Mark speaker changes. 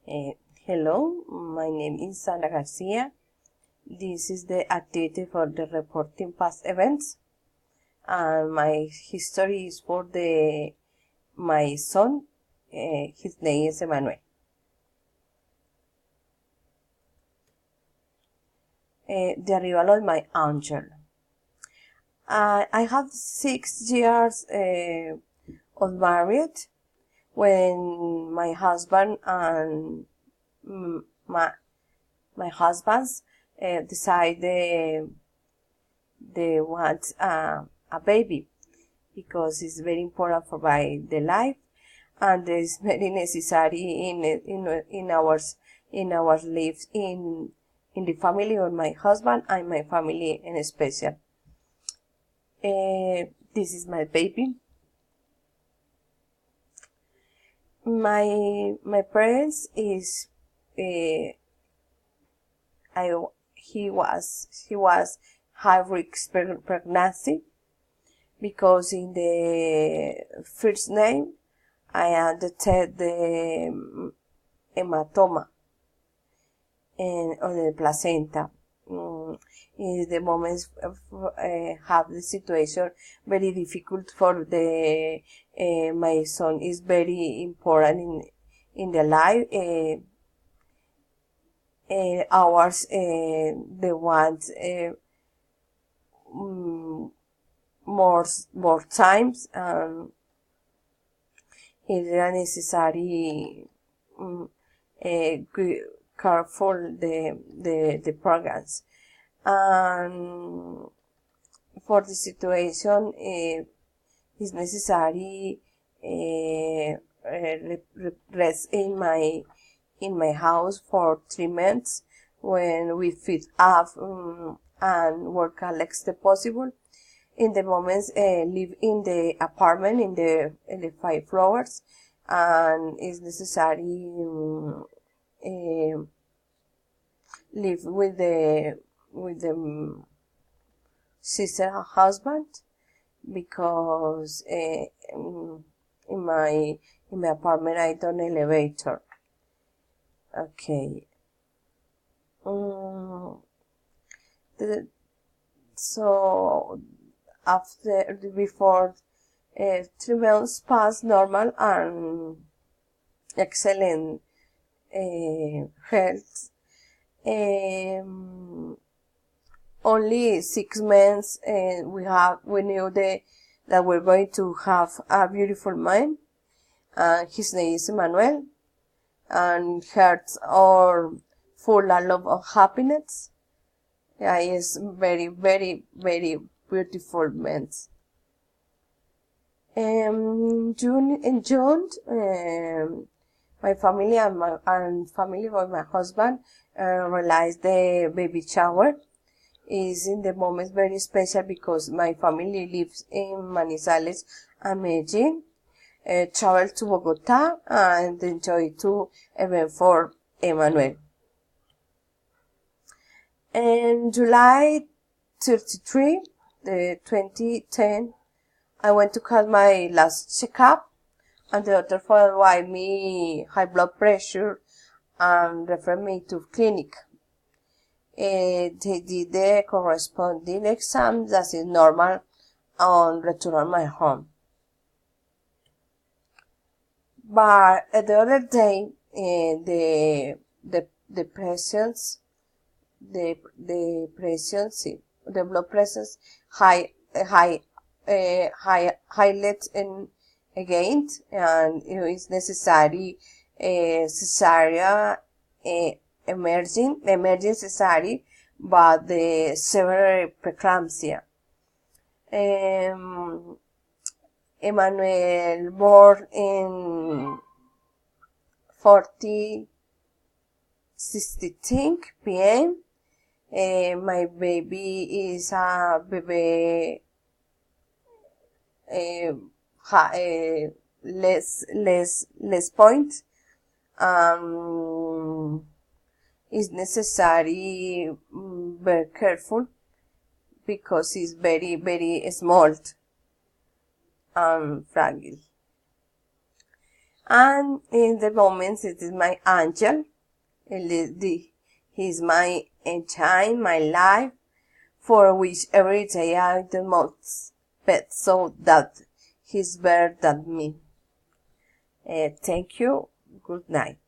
Speaker 1: Uh, Hello, my name is Sandra Garcia. This is the activity for the reporting past events, and my history is for my son. His name is Emmanuel. The arrival of my angel. I have 6 years of married when my husband and my husbands decide they want a baby because it's very important for the life, and it's very necessary in our lives in the family of my husband and my family in special. This is my baby. My parents is he was high risk pregnancy because in the first name I detected the hematoma on the placenta. In the moments have the situation very difficult for the my son is very important in the life. Ours the ones more times, and it's necessary careful the programs, and for the situation it's necessary rest in my house for 3 months when we fit up and work as next possible. In the moments live in the apartment in the 5 floors, and it's necessary live with the sister husband because in my apartment I don't elevator. Okay. So before 3 months pass normal and excellent health. Only 6 months we knew that we're going to have a beautiful man. His name is Emmanuel, and hearts are full of happiness. Yeah, he is very, very, very beautiful man. In June, my family and family of my husband realized the baby shower is in the moment very special because my family lives in Manizales and Medellin. Travel to Bogota and enjoy to event for Emmanuel. In July 33, 2010, I went to have my last checkup, and the doctor followed me high blood pressure and referred me to clinic. They did the corresponding exam that is normal on return to my home. But the other day, the presence, the blood pressures highlight again, and it's necessary cesarean emerging cesarean, but the severe preeclampsia. Emmanuel born in 40:16 p.m. My baby is a baby less point. It's necessary very careful because it's very, very small and fragile. And in the moments, it is my angel. He's my engine, my life, for which every day I the most bet so that he's better than me. Thank you. Good night.